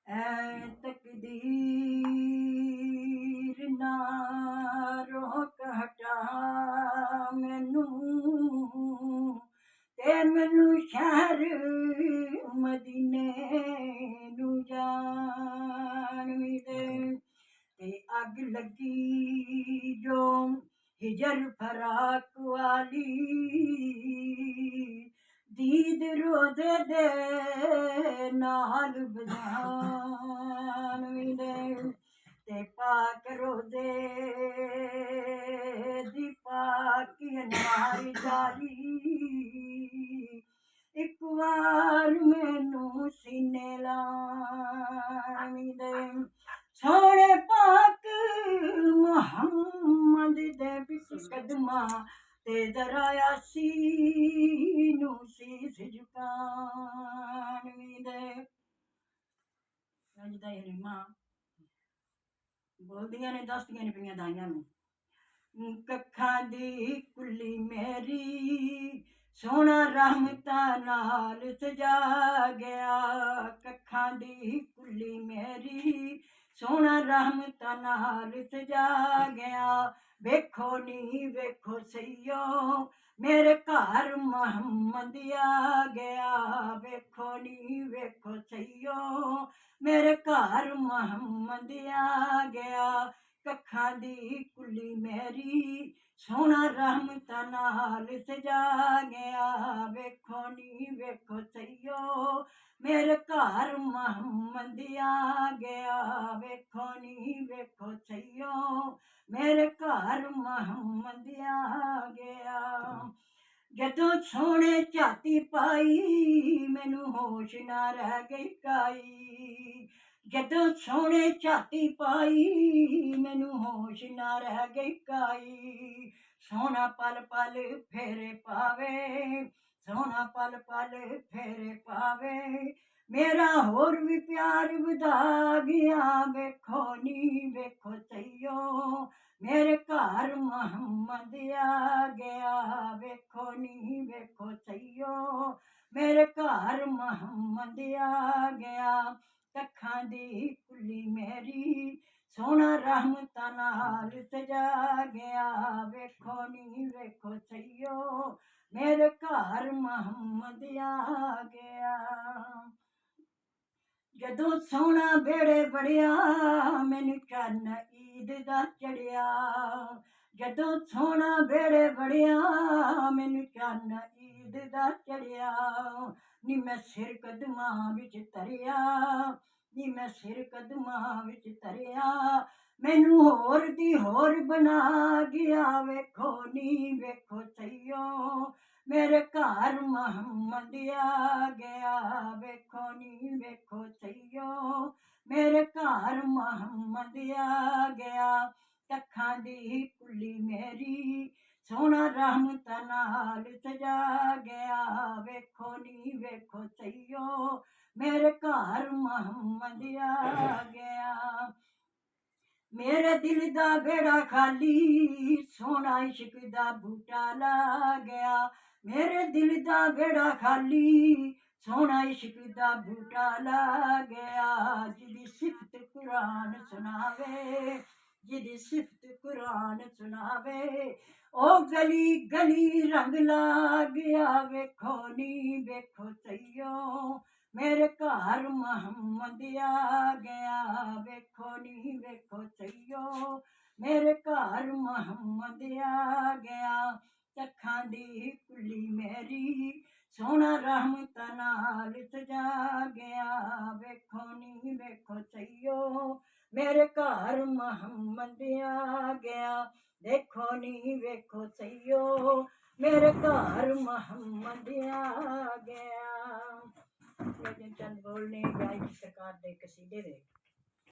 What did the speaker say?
ऐ तकदीर ना रोक हटा मैनू ते मैनू शहर मदीने नू जान मिले ते अग लगी जो हिजर फराक वाली दीद रोज़े दे नाल बजान मिले ते पाक रोज़े दी पाकी अनवार जारी एक बार मैनू सीने लान मिले सोने पाक मुहम्मद दे बिच कदमां ते जरा यासीन शीश झुकान मिले अज दा रीमा बोलदियां ने दसदियां ने पियां दाइयां नूं कक्खां दी कुल्ली मेरी सोना रहमतां नाल सजा गया कक्खां दी कुल्ली मेरी सोना रहमतां नाल सजा गया वेखो नी वेखो सईयो मेरे घर मुहम्मद आ गया वेखो नी वेखो सईयो मेरे घर मुहम्मद आ गया कक्खां दी कुल्ली मेरी सोना रहमतां नाल सजा गया वेखो नी वेखो सईयो मेरे घर मुहम्मद आ गया वेखो नी वेखो सईयो मेरे घर मुहम्मद आ गया जदों सोने झाती पाई मैनू होश ना रह गई काई जदों सोने झाती पाई मैनू होश ना रह गई काई सोना पल पल फेरे पावे सोना पल पल फेरे पावे मेरा होर भी प्यार वधा गया वेखो नी वेखो सईयो मेरे घर मुहम्मद आ गया वेखो नी वेखो सईयो मेरे घर मुहम्मद आ गया कक्खां दी कुल्ली मेरी सोना रहमतां नाल सजा गया वेखो नी वेखो सईयो मेरे घर मुहम्मद आ गया जदों सोना बेड़े बड़िया मैनू चन्न ईद दा चढ़िया जदों सोना बेड़े बड़िया मैनू चन्न ईद दा चढ़िया नी मैं सिर कदमां विच धरिया नी मैं सिर कदमां विच धरिया मैनू होर दी होर बना गया वेखो नी वेखो सईयो मेरे घर मुहम्मद आ गया वेखो नी वेखो सईयो मेरे घर मुहम्मद आ गया कक्खां दी कुल्ली मेरी सोना रहमतां नाल सजा गया वेखो नी वेखो सईयो मेरे घर मुहम्मद आ गया मेरे दिल दा बेड़ा खाली सोना इश्क दा बूटा ला गया मेरे दिल दा बेड़ा खाली सोना इश्क दा बूटा ला गया जिदी सिफत कुरान सुनावे जिदी सिफत कुरान सुनावे ओ गली गली रंग ला गया वेखो नी वेखो सईयो मेरे घर मुहम्मद आ गया वेखो नी वेखो सईयो मेरे घर मुहम्मद आ गया कक्खां दी कुल्ली मेरी सोना रहमतां नाल सजा गया वेखो नी वेखो सईयो मेरे घर मुहम्मद आ गया देखो नी वेखो सईयो मेरे घर मुहम्मद आ गया चंद बोलने गाय सरकार दे कसीदे दे।